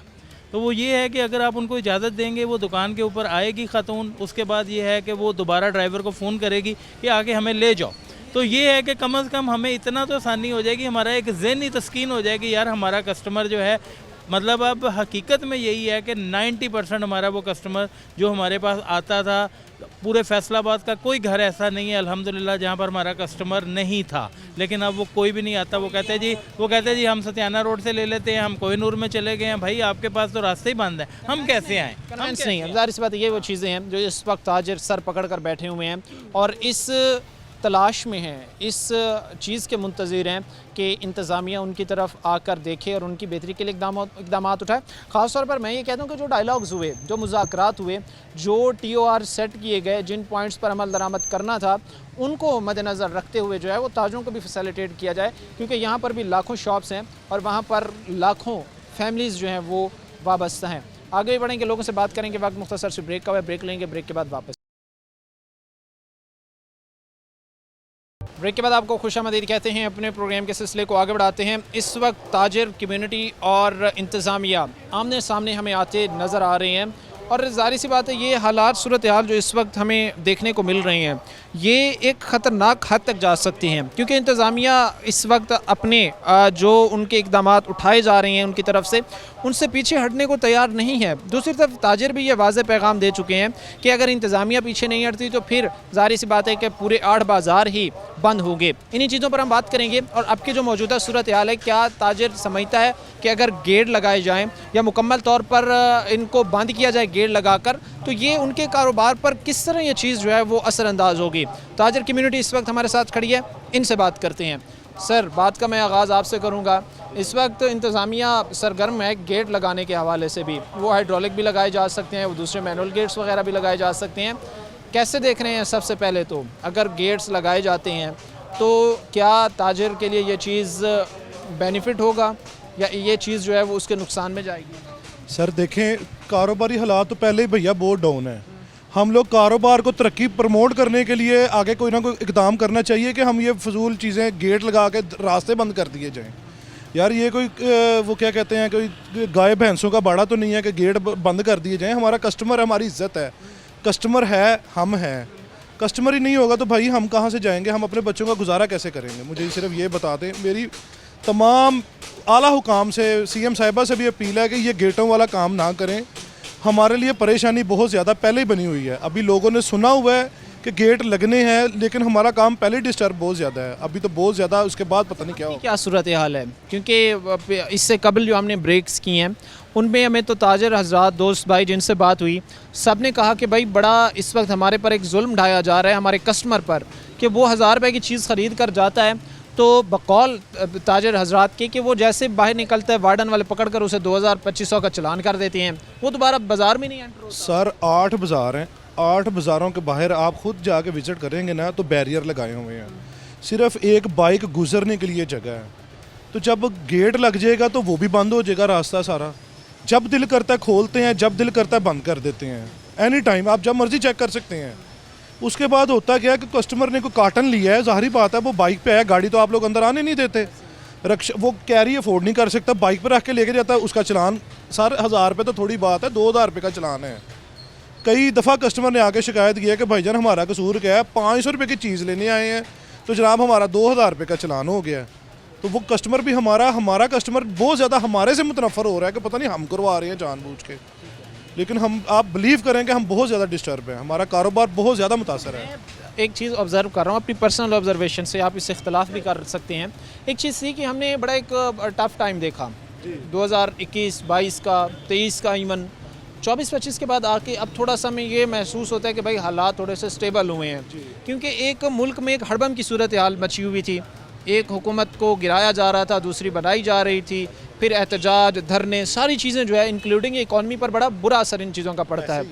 तो वो ये है कि अगर आप उनको इजाज़त देंगे वो दुकान के ऊपर आएगी खातून, उसके बाद ये है कि वो दोबारा ड्राइवर को फ़ोन करेगी कि आगे हमें ले जाओ। तो ये है कि कम से कम हमें इतना तो आसानी हो जाएगी, हमारा एक ज़हनी तस्कीन हो जाएगी, यार हमारा कस्टमर जो है, मतलब अब हकीकत में यही है कि 90% हमारा वो कस्टमर जो हमारे पास आता था, पूरे फैसलाबाद का कोई घर ऐसा नहीं है अल्हम्दुलिल्लाह जहाँ पर हमारा कस्टमर नहीं था। लेकिन अब वो कोई भी नहीं आता। वो कहते हैं जी हम सत्याना रोड से ले लेते हैं, हम कोहिनूर में चले गए हैं। भाई आपके पास तो रास्ते ही बंद है, हम कैसे आएँ? कन्वेंस नहीं है। ज़ाहिर सी बात ये वो चीज़ें हैं जो इस वक्त ताजिर सर पकड़ कर बैठे हुए हैं और इस तलाश में हैं, इस चीज़ के मुंतज़िर हैं कि इंतज़ामिया उनकी तरफ आकर देखे और उनकी बेहतरी के लिए इक़दाम उठाए। ख़ास तौर पर मैं ये कहता हूँ कि जो डायलॉग्स हुए, जो मुज़ाकरात हुए, जो TOR सेट किए गए, जिन पॉइंट्स पर अमल दरामद करना था उनको मद्देनज़र रखते हुए जो है वो ताजरों को भी फैसिलिटेट किया जाए, क्योंकि यहाँ पर भी लाखों शॉप्स हैं और वहाँ पर लाखों फैमिलीज़ जो हैं वो वाबस्ता हैं। आगे बढ़ेंगे, लोगों से बात करेंगे। वक्त मुख्तसर से ब्रेक का है, ब्रेक लेंगे, ब्रेक के बाद वापस। ब्रेक के बाद आपको खुशामदीद कहते हैं। अपने प्रोग्राम के सिलसिले को आगे बढ़ाते हैं। इस वक्त ताजिर कम्युनिटी और इंतज़ामिया आमने सामने हमें आते नज़र आ रहे हैं और ज़ाहिर सी बात है ये हालात, सूरत हाल जो इस वक्त हमें देखने को मिल रही हैं ये एक ख़तरनाक हद तक जा सकती हैं, क्योंकि इंतज़ामिया इस वक्त अपने जो उनके इक़दामात उठाए जा रहे हैं उनकी तरफ से, उनसे पीछे हटने को तैयार नहीं है। दूसरी तरफ ताजिर भी ये वाज़ेह पैगाम दे चुके हैं कि अगर इंतज़ामिया पीछे नहीं हटती तो फिर ज़ाहिर सी बात है कि पूरे 8 बाज़ार ही बंद होंगे। इन्हीं चीज़ों पर हम बात करेंगे और अब की जो मौजूदा सूरत हाल है, क्या ताजिर समझता है कि अगर गेट लगाए जाएँ या मुकम्मल तौर पर इनको बंद किया जाए गेट लगाकर, तो ये उनके कारोबार पर किस तरह ये चीज़ जो है वो असरअंदाज होगी। ताजिर कम्युनिटी इस वक्त हमारे साथ खड़ी है, इनसे बात करते हैं। सर, बात का मैं आगाज़ आपसे करूंगा। इस वक्त इंतज़ामिया सरगर्म है गेट लगाने के हवाले से भी, वो हाइड्रोलिक भी लगाए जा सकते हैं, वो दूसरे मैनुअल गेट्स वगैरह भी लगाए जा सकते हैं। कैसे देख रहे हैं? सबसे पहले तो अगर गेट्स लगाए जाते हैं तो क्या ताजिर के लिए ये चीज़ बेनिफिट होगा या ये चीज़ जो है वो उसके नुकसान में जाएगी? सर देखें, कारोबारी हालात तो पहले ही भैया बहुत डाउन है। हम लोग कारोबार को तरक्की प्रमोट करने के लिए आगे कोई ना कोई इकदाम करना चाहिए कि हम ये फजूल चीज़ें गेट लगा के रास्ते बंद कर दिए जाएं। यार ये कोई वो क्या कहते हैं, कोई गाय भैंसों का बाड़ा तो नहीं है कि गेट बंद कर दिए जाएं। हमारा कस्टमर है, हमारी इज्जत है, कस्टमर है, हम हैं। कस्टमर ही नहीं होगा तो भाई हम कहाँ से जाएंगे, हम अपने बच्चों का गुजारा कैसे करेंगे? मुझे सिर्फ ये बता दें। मेरी तमाम आला हुकाम से, CM साहिबा से भी अपील है कि ये गेटों वाला काम ना करें। हमारे लिए परेशानी बहुत ज़्यादा पहले ही बनी हुई है। अभी लोगों ने सुना हुआ है कि गेट लगने हैं, लेकिन हमारा काम पहले ही डिस्टर्ब बहुत ज़्यादा है। अभी तो बहुत ज़्यादा, उसके बाद पता नहीं क्या होगा। क्या सूरत हाल है? क्योंकि इससे कबल जो हमने ब्रेक्स की हैं उनमें हमें तो ताजर हजरात दोस्त भाई जिनसे बात हुई, सब ने कहा कि भाई बड़ा इस वक्त हमारे पर एक जुल्म ढाया जा रहा है हमारे कस्टमर पर, कि वो 1000 रुपये की चीज़ ख़रीद कर जाता है तो बकौल ताजर हजरात के कि वो जैसे बाहर निकलता है वार्डन वाले पकड़ कर उसे 2000-2500 का चलान कर देते हैं, वो दोबारा बाज़ार में नहीं एंटर होता। सर 8 बाज़ार हैं, 8 बाज़ारों के बाहर आप खुद जाके विज़िट करेंगे ना तो बैरियर लगाए हुए हैं, सिर्फ एक बाइक गुजरने के लिए जगह है। तो जब गेट लग जाएगा तो वो भी बंद हो जाएगा रास्ता सारा, जब दिल करता है खोलते हैं, जब दिल करता है बंद कर देते हैं, एनी टाइम आप जब मर्जी चेक कर सकते हैं। उसके बाद होता क्या है कि कस्टमर ने कोई कार्टन लिया है, ज़ाहिर बात है वो बाइक पे है, गाड़ी तो आप लोग अंदर आने नहीं देते, रक्षा वो कैरी अफोर्ड नहीं कर सकता, बाइक पर रख के लेके जाता है, उसका चलान सर 1000 रुपये तो थोड़ी बात है, 2000 रुपये का चलान है। कई दफ़ा कस्टमर ने आके शिकायत की है कि भाईजान हमारा कसूर क्या है, 500 रुपये की चीज़ लेने आए हैं तो जनाब हमारा 2000 रुपये का चलान हो गया। तो वो कस्टमर भी हमारा कस्टमर बहुत ज़्यादा हमारे से मुतनफ़र हो रहा है कि पता नहीं हम करवा रहे हैं जानबूझ के, लेकिन हम आप बिलीव करें कि हम बहुत ज़्यादा डिस्टर्ब हैं, हमारा कारोबार बहुत ज़्यादा मुतासर है। एक चीज़ ऑब्ज़र्व कर रहा हूँ अपनी पर्सनल ऑब्जर्वेशन से, आप इससे इख्तलाफ भी कर सकते हैं। एक चीज़ थी कि हमने बड़ा एक टफ़ टाइम देखा 2021-22 का, 23 का, इवन 24-25 के बाद आके अब थोड़ा सा में ये महसूस होता है कि भाई हालात थोड़े से स्टेबल हुए हैं, क्योंकि एक मुल्क में एक हड़बम की सूरत हाल मची हुई थी, एक हुकूमत को गिराया जा रहा था, दूसरी बनाई जा रही थी, फिर एहतजाज, धरने, सारी चीज़ें जो है इंक्लूडिंग इकॉनमी पर बड़ा बुरा असर इन चीज़ों का पड़ता है।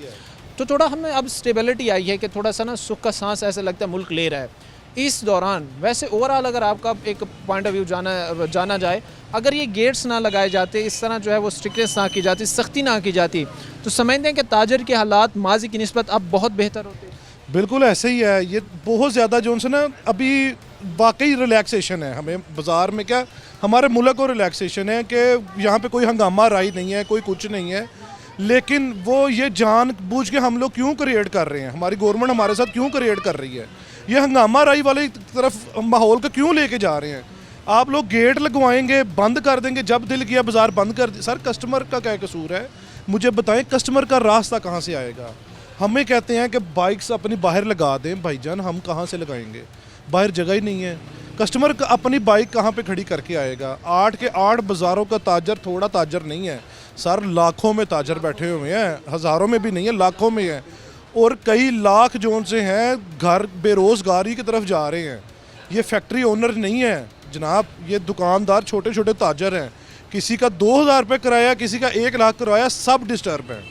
तो थोड़ा हमें अब स्टेबिलिटी आई है कि थोड़ा सा ना सुख का सांस ऐसा लगता है मुल्क ले रहा है। इस दौरान वैसे ओवरऑल अगर आपका एक पॉइंट ऑफ व्यू जाना जाए, अगर ये गेट्स ना लगाए जाते, इस तरह जो है वो स्ट्रिक्टनेस ना की जाती, सख्ती ना की जाती, तो समझते हैं कि ताजर के हालात माजी की निस्बत अब बहुत बेहतर होते। बिल्कुल ऐसे ही है, ये बहुत ज़्यादा जो उनसे ना अभी वाकई रिलैक्सेशन है हमें बाज़ार में, क्या हमारे मुल्क को रिलैक्सेशन है कि यहाँ पे कोई हंगामा राई नहीं है, कोई कुछ नहीं है, लेकिन वो ये जानबूझ के हम लोग क्यों क्रिएट कर रहे हैं, हमारी गवर्नमेंट हमारे साथ क्यों क्रिएट कर रही है, ये हंगामा राई वाले तरफ माहौल को क्यों लेके जा रहे हैं। आप लोग गेट लगवाएंगे, बंद कर देंगे, जब दिल किया बाज़ार बंद कर सर कस्टमर का क्या कसूर है, मुझे बताएं कस्टमर का रास्ता कहाँ से आएगा। हमें कहते हैं कि बाइक्स अपनी बाहर लगा दें, भाईजान हम कहाँ से लगाएंगे, बाहर जगह ही नहीं है, कस्टमर का अपनी बाइक कहाँ पे खड़ी करके आएगा। 8 के 8 बाज़ारों का ताजर थोड़ा ताजर नहीं है सर, लाखों में ताजर बैठे हुए हैं, हज़ारों में भी नहीं है, लाखों में है, और कई लाख जो से हैं घर बेरोज़गारी की तरफ जा रहे हैं। ये फैक्ट्री ओनर नहीं है जनाब, ये दुकानदार छोटे छोटे ताजर हैं, किसी का 2000 रुपये किराया, किसी का 1 लाख किराया, सब डिस्टर्ब है।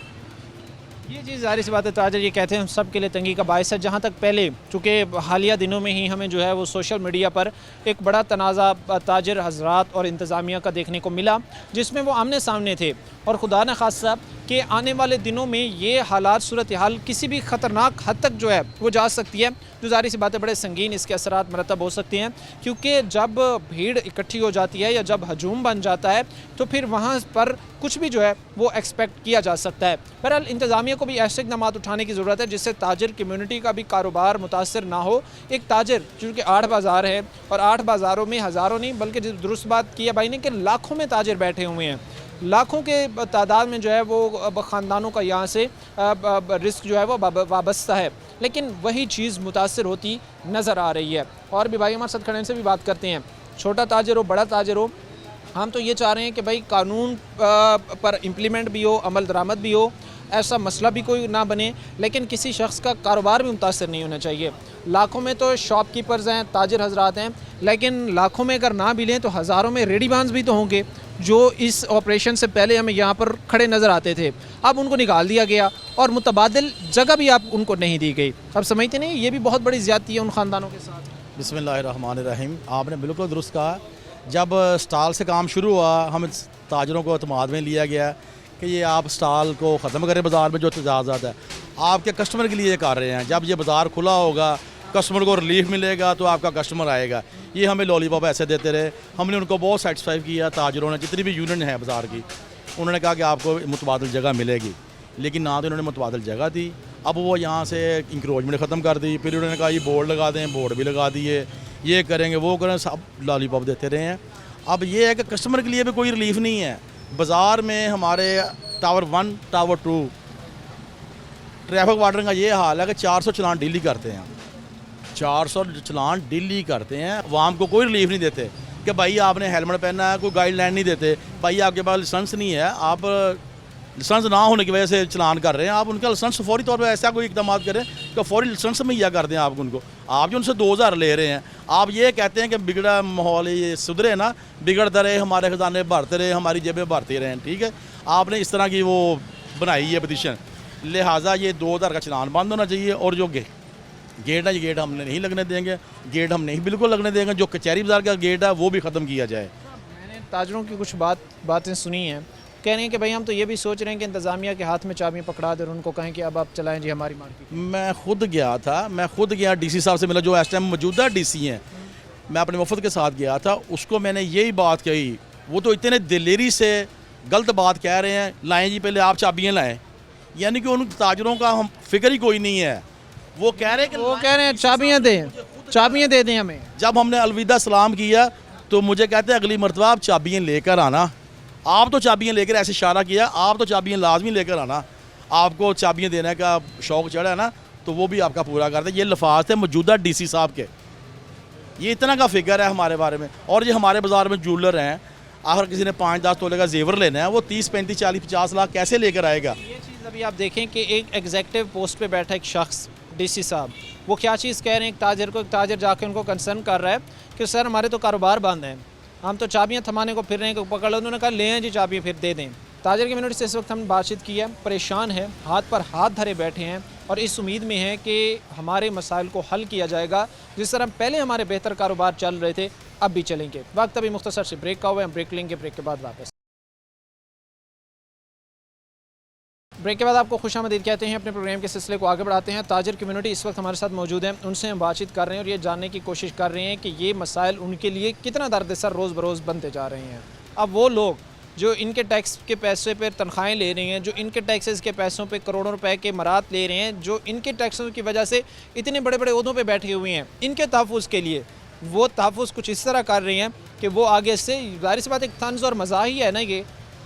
ये चीज़ ज़ाहिर सी बात है, ताजर ये कहते हैं हम सब के लिए तंगी का बायस है। जहाँ तक पहले चूँकि हालिया दिनों में ही हमें जो है वो सोशल मीडिया पर एक बड़ा तनाज़ा ताजर हजरात और इंतज़ामिया का देखने को मिला, जिसमें वो आमने सामने थे, और खुदा न खासा कि आने वाले दिनों में ये हालात सूरत हाल किसी भी ख़तरनाक हद तक जो है वो जा सकती है, जो ज़ाहिर सी बातें बड़े संगीन इसके असरात मरतब हो सकते हैं, क्योंकि जब भीड़ इकट्ठी हो जाती है या जब हजूम बन जाता है तो फिर वहाँ पर कुछ भी जो है वो एक्सपेक्ट किया जा सकता है। बहरहाल इंतज़ामिया को भी ऐसे इक़दाम उठाने की ज़रूरत है जिससे ताजर कम्यूनिटी का भी कारोबार मुतासर ना हो। एक ताजर चूँकि 8 बाज़ार है और 8 बाज़ारों में हज़ारों नहीं बल्कि दुरुस्त बात की है भाई ने कि लाखों में ताजर बैठे हुए हैं, लाखों के तादाद में जो है वो ख़ानदानों का यहाँ से रिस्क जो है वो वाबस्ता है, लेकिन वही चीज़ मुतासर होती नज़र आ रही है। और भी भाई हमारे साथ खड़े से भी बात करते हैं, छोटा ताजर हो बड़ा ताजर हो, हम तो ये चाह रहे हैं कि भाई कानून पर इम्प्लीमेंट भी हो, अमल दरामद भी हो, ऐसा मसला भी कोई ना बने, लेकिन किसी शख्स का कारोबार भी मुतासर नहीं होना चाहिए। लाखों में तो शॉपकीपर्स हैं, ताजर हजरात हैं, लेकिन लाखों में अगर ना भी लें तो हज़ारों में रेडीबान्स भी तो होंगे जो इस ऑपरेशन से पहले हमें यहाँ पर खड़े नज़र आते थे, अब उनको निकाल दिया गया और मुतबादिल जगह भी आप उनको नहीं दी गई। अब समझते नहीं ये भी बहुत बड़ी ज़्यादती है उन ख़ानदानों के साथ। बिस्मिल्लाहिर्रहमानिर्रहीम, आपने बिल्कुल दुरुस्त कहा। जब स्टॉल से काम शुरू हुआ हम ताजरों को अतमाद में लिया गया कि ये आप स्टॉल को ख़त्म करें, बाज़ार में जो तजाज़ात है आपके कस्टमर के लिए कर रहे हैं, जब ये बाज़ार खुला होगा कस्टमर को रिलीफ मिलेगा तो आपका कस्टमर आएगा। ये हमें लॉलीपॉप ऐसे देते रहे, हमने उनको बहुत सेटिस्फाई किया, ताजरों ने जितनी भी यूनियन है बाज़ार की, उन्होंने कहा कि आपको मुतबादिल जगह मिलेगी, लेकिन ना तो उन्होंने मुतबादिल जगह दी, अब वो यहाँ से इंक्रोचमेंट ख़त्म कर दी, फिर उन्होंने कहा ये बोर्ड लगा दें, बोर्ड भी लगा दिए, ये करेंगे वो करें, सब लॉलीपॉप देते रहे हैं। अब ये है कि कस्टमर के लिए भी कोई रिलीफ नहीं है। बाज़ार में हमारे टावर 1 टावर 2 ट्रैफिक वार्डन का ये हाल है कि 400 चलान डेली करते हैं, 400 चलान डेली करते हैं, अवाम को कोई रिलीफ नहीं देते कि भाई आपने हेलमेट पहनना है, कोई गाइडलाइन नहीं देते, भाई आपके पास लाइसेंस नहीं है, आप लाइसेंस ना होने की वजह से चलान कर रहे हैं, आप उनका लाइसेंस फौरी तौर पर ऐसा कोई इकदाम करें कि फौरी लाइसेंस मुहैया कर दें आप उनको। आप जो उनसे 2000 ले रहे हैं, आप ये कहते हैं कि बिगड़ा माहौल ये सुधरे ना, बिगड़ता रहे, हमारे खजाने भरते रहे, हमारी जेबें भरते रहें, ठीक है। आपने इस तरह की वो बनाई है पटिशन, लिहाजा ये 2000 का चलान बंद होना चाहिए। और जो गेट है, ये गेट हमने नहीं लगने देंगे, गेट हम नहीं बिल्कुल लगने देंगे। जो कचहरी बाज़ार का गेट है वो भी ख़त्म किया जाए। मैंने ताजरों की कुछ बातें सुनी हैं, कह रहे हैं कि भाई हम तो ये भी सोच रहे हैं कि इंतज़ामिया के हाथ में चाबियाँ पकड़ा दें और उनको कहें कि अब आप चलाएं जी हमारी मार्केट। मैं खुद गया डीसी साहब से मिला, जो इस टाइम मौजूदा डीसी हैं, मैं अपने वफद के साथ गया था, उसको मैंने यही बात कही। वो तो इतने दिलेरी से गलत बात कह रहे हैं, लाएँ जी पहले आप चाबियाँ लाएँ, यानी कि उन ताजरों का हम फिक्र ही कोई नहीं है। वो कह रहे हैं चाबियाँ दें, चाबियाँ दे दें हमें। जब हमने अलविदा सलाम किया तो मुझे कहते हैं अगली मरतबा आप चाबियाँ लेकर आना। आप तो चाबियाँ लेकर ऐसे इशारा किया, आप तो चाबियाँ लाजमी लेकर आना, आपको चाबियाँ देने का शौक़ चढ़ा है ना, तो वो भी आपका पूरा कर दे। ये लफाज थे मौजूदा डीसी साहब के, ये इतना का फिक्र है हमारे बारे में। और ये हमारे बाज़ार में ज्वेलर हैं, अगर किसी ने 5-10 तोले का जेवर लेना है, वो 30, 35, 40, 50 लाख कैसे लेकर आएगा। ये चीज़ अभी आप देखें कि एक एग्जेक्टिव पोस्ट पे बैठा एक शख्स डीसी साहब, वो क्या चीज़ कह रहे हैं, एक ताजर जाके उनको कंसर्न कर रहा है कि सर हमारे तो कारोबार बंद हैं, हम तो चाबियाँ थमाने को फिर रहे हैं कि पकड़ लो। उन्होंने कहा ले हैं जी चाबियाँ फिर दे दें। ताजर कम्युनिटी से इस वक्त हमने बातचीत की है, परेशान है, हाथ पर हाथ धरे बैठे हैं और इस उम्मीद में है कि हमारे मसाइल को हल किया जाएगा। जिस तरह पहले हमारे बेहतर कारोबार चल रहे थे अब भी चलेंगे। वक्त अभी मुख्तसर से ब्रेक का हुआ है, हम ब्रेक लेंगे, ब्रेक के बाद वापस। ब्रेक के बाद आपको खुशामदीद कहते हैं। अपने प्रोग्राम के सिलसिले को आगे बढ़ाते हैं। ताजर कम्युनिटी इस वक्त हमारे साथ मौजूद हैं, उनसे हम बातचीत कर रहे हैं और ये जानने की कोशिश कर रहे हैं कि ये मसाइल उनके लिए कितना दर्द-ए-सर रोज़ बरोज़ बनते जा रहे हैं। अब वो लोग जो इनके टैक्स के पैसे पर तनख्वाहें ले रहे हैं, जो इनके टैक्सेस के पैसों पे करोड़ों रुपए के मरात ले रहे हैं, जो इनके टैक्सों की वजह से इतने बड़े बड़े ओहदों पे बैठे हुए हैं, इनके तहफ़्फ़ुज़ के लिए वो तहफ़्फ़ुज़ कुछ इस तरह कर रहे हैं कि वो आगे से ज़ाहिर सी बात एक तंज़ और मज़ाह ही है ना ये,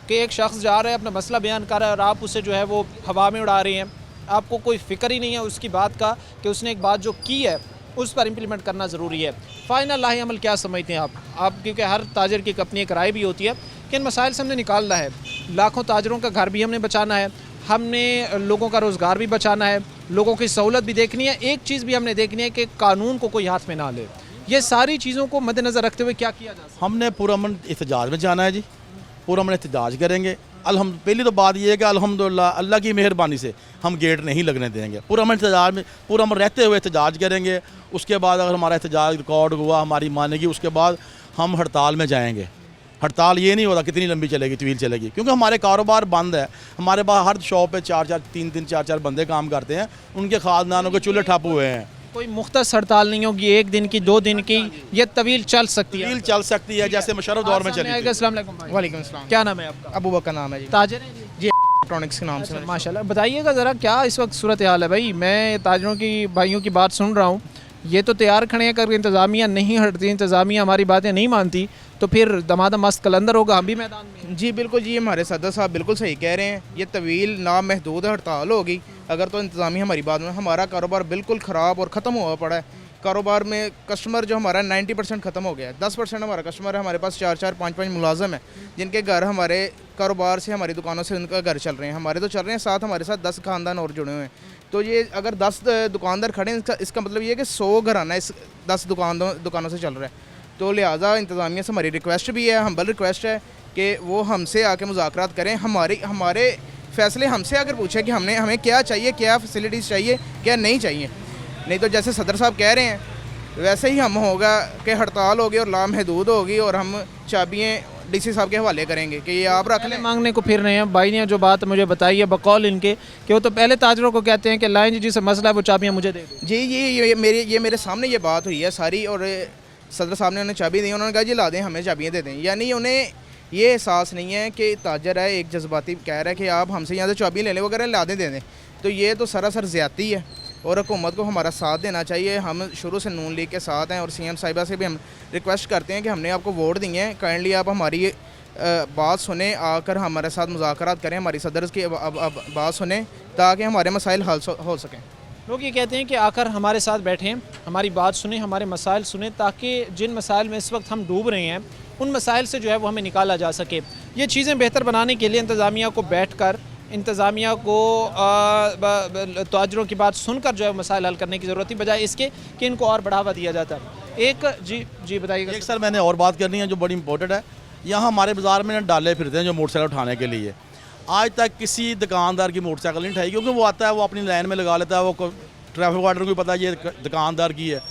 कि एक शख्स जा रहा है अपना मसला बयान कर रहा है और आप उसे जो है वो हवा में उड़ा रहे हैं। आपको कोई फ़िक्र ही नहीं है उसकी बात का कि उसने एक बात जो की है उस पर इम्प्लीमेंट करना ज़रूरी है। फ़ाइनल लाही अमल क्या समझते हैं आप क्योंकि हर ताजर की अपनी एक राय भी होती है कि इन मसाइल से हमने निकालना है, लाखों ताजरों का घर भी हमने बचाना है, हमने लोगों का रोज़गार भी बचाना है, लोगों की सहूलत भी देखनी है। एक चीज़ भी हमने देखनी है कि कानून को कोई हाथ में ना ले। ये सारी चीज़ों को मद्देनज़र रखते हुए क्या किया जा सकता है? हमने पुरअमन एहतजाज में जाना है जी, पुरअमन एहतजाज करेंगे। पहली तो बात यह है कि अल्हम्दुलिल्लाह अल्लाह की मेहरबानी से हम गेट नहीं लगने देंगे। पुरअमन एहतजाज में पुरअमन रहते हुए एहतजाज करेंगे। उसके बाद अगर हमारा एहतजाज रिकॉर्ड हुआ, हमारी मानेगी, उसके बाद हम हड़ताल में जाएंगे। हड़ताल ये नहीं होता कितनी लंबी चलेगी, तवील चलेगी, क्योंकि हमारे कारोबार बंद है। हमारे पास हर शॉप पे 4-4 बंदे काम करते हैं, उनके खानदानों के चूल्हे ठप हुए हैं। कोई मुख्तस हड़ताल नहीं होगी, 1 दिन की, 2 दिन की, ये तवील चल सकती है। तवील चल सकती है, जैसे मुशर्रफ दौर में चली थी। अस्सलाम वालेकुम भाई। वालेकुम अस्सलाम। क्या नाम है आपका? अबू बकर नाम है जी। ताजर हैं जी? जी इलेक्ट्रॉनिक्स के नाम से। माशाल्लाह, बताइएगा ज़रा क्या इस वक्त सूरत हाल है भाई? मैं ताजरों की भाइयों की बात सुन रहा हूँ, ये तो तैयार खड़े हैं करके, इंतज़ामिया नहीं हटती, इंतज़ामिया हमारी बातें नहीं मानती, तो फिर दमादम मस्त कलंदर होगा हम भी मैदान में। जी बिल्कुल जी, हमारे सदर साहब बिल्कुल सही कह रहे हैं। ये तवील नामहदूद हड़ताल होगी अगर तो इंतज़ामिया हमारी बात में। हमारा कारोबार बिल्कुल ख़राब और ख़त्म हुआ पड़ा है। कारोबार में कस्टमर जो हमारा 90% ख़त्म हो गया है। 10% हमारा कस्टमर है। हमारे पास 4-4, 5-5 मुलाजम हैं जिनके घर हमारे कारोबार से, हमारी दुकानों से उनका घर चल रहे हैं। हमारे तो चल रहे हैं, साथ हमारे साथ 10 ख़ानदान और जुड़े हुए हैं। तो ये अगर 10 दुकानदार खड़े हैं, इसका मतलब ये है कि 100 घराना इस 10 दुकानों से चल रहा है। तो लिहाजा इंतज़ामिया से हमारी रिक्वेस्ट भी है, हम्बल रिक्वेस्ट है कि वो हमसे आके मुज़ाकरात करें। हमारे फ़ैसले हमसे अगर पूछे कि हमें क्या चाहिए, क्या फैसिलिटीज़ चाहिए, क्या नहीं चाहिए। नहीं तो जैसे सदर साहब कह रहे हैं वैसे ही हम होगा कि हड़ताल होगी और लामहदूद होगी और हम चाबियाँ डीसी साहब के हवाले करेंगे कि ये आप रख लें। मांगने को फिर रहे हैं भाई ने जो बात मुझे बताई है बकौल इनके कि वो तो पहले ताजरों को कहते हैं कि लाएं जी जिससे मसला है वो चाबियाँ मुझे दे दो। जी ये मेरे सामने ये बात हुई है सारी, और सदर साहब ने उन्हें चाबी दी, उन्होंने कहा जी ला दें, हमें चाबियाँ दे दें। यानी उन्हें ये एहसास नहीं है कि ताजर है, एक जज्बाती कह रहा है कि आप हमसे यहाँ से चाबियाँ ले लें, वगैरह ला दें, दे दें। तो ये तो सरासर ज़्यादती है और हुकूमत को हमारा साथ देना चाहिए। हम शुरू से नून लीग के साथ हैं और सीएम साहिबा से भी हम रिक्वेस्ट करते हैं कि हमने आपको वोट दिए हैं, काइंडली आप हमारी बात सुने, आकर हमारे साथ मुज़ाकरात करें, हमारी सदर की बात सुने ताकि हमारे मसाइल हल हो सकें। लोग ये कहते हैं कि आकर हमारे साथ बैठें, हमारी बात सुने, हमारे मसाइल सुने, ताकि जिन मसाइल में इस वक्त हम डूब रहे हैं उन मसाइल से जो है वो हमें निकाला जा सके। ये चीज़ें बेहतर बनाने के लिए इंतज़ामिया को बैठकर, इंतज़ामिया को ताजरों की बात सुनकर जो है मसाइल हल करने की ज़रूरत थी, बजाय इसके कि इनको और बढ़ावा दिया जाता है। एक जी बताइएगा। एक सर मैंने और बात करनी है जो बड़ी इंपॉर्टेंट है। यहाँ हमारे बाज़ार में डाले फिरते हैं जो मोटरसाइकिल उठाने के लिए, आज तक किसी दुकानदार की मोटरसाइकिल नहीं उठाई, क्योंकि वो आता है, वो अपनी लाइन में लगा लेता है, वो ट्रैफिक वार्डन को पता है ये दुकानदार की है।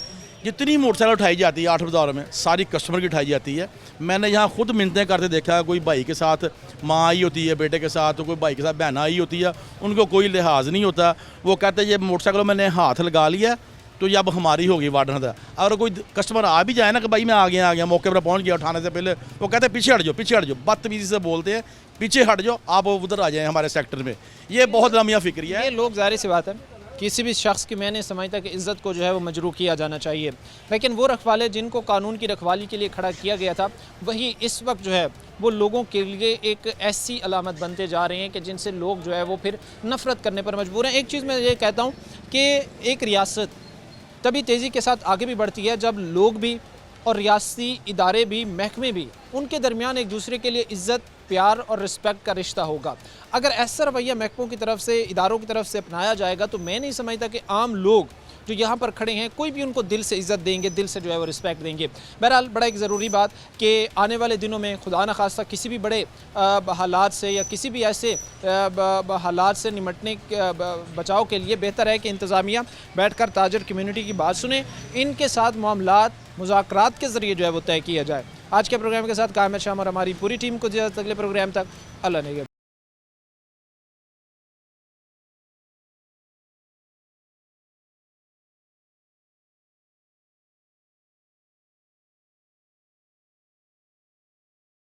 जितनी मोटरसाइकिल उठाई जाती है 8 बाज़ारों में, सारी कस्टमर की उठाई जाती है। मैंने यहाँ खुद मिन्नतें करते देखा है, कोई भाई के साथ माँ आई होती है, बेटे के साथ, तो कोई भाई के साथ बहन आई होती है, उनको कोई लिहाज नहीं होता। वो कहते हैं ये मोटरसाइकिल मैंने हाथ लगा लिया तो ये अब हमारी होगी वार्डन था। अगर कोई कस्टमर आ भी जाए ना कि भाई मैं आ गया मौके पर पहुँच गया उठाने से पहले, वो कहते हैं पीछे हट जाओ, बदतमीजी से बोलते हैं, पीछे हट जाओ, आप उधर आ जाएँ हमारे सेक्टर में। ये बहुत लम्बिया फिक्री है। ये लोग, ज़ाहिर सी बात है, किसी भी शख्स की, मैं नहीं समझता कि इज़्ज़त को जो है वो मजरू किया जाना चाहिए, लेकिन वो रखवाले जिनको कानून की रखवाली के लिए खड़ा किया गया था, वही इस वक्त जो है वो लोगों के लिए एक ऐसी अलामत बनते जा रहे हैं कि जिनसे लोग जो है वो फिर नफ़रत करने पर मजबूर हैं। एक चीज़ मैं ये कहता हूँ कि एक रियासत तभी तेज़ी के साथ आगे भी बढ़ती है जब लोग भी और रियासती इदारे भी, महकमे भी, उनके दरमियान एक दूसरे के लिए इज़्ज़त, प्यार और रिस्पेक्ट का रिश्ता होगा। अगर ऐसा रवैया महकमों की तरफ से, इदारों की तरफ से अपनाया जाएगा तो मैं नहीं समझता कि आम लोग जो यहाँ पर खड़े हैं कोई भी उनको दिल से इज़्ज़त देंगे, दिल से जो है वो रिस्पेक्ट देंगे। बहरहाल बड़ा एक ज़रूरी बात कि आने वाले दिनों में खुदा न खास्ता किसी भी बड़े हालात से या किसी भी ऐसे हालात से निमटने बचाव के लिए बेहतर है कि इंतज़ामिया बैठकर ताजर कम्यूनिटी की बात सुने, इनके साथ मामलात मुज़ाकरात के ज़रिए जो है वो तय किया जाए। आज के प्रोग्राम के साथ कामिल शाम और हमारी पूरी टीम को अगले प्रोग्राम तक अल्लाह ने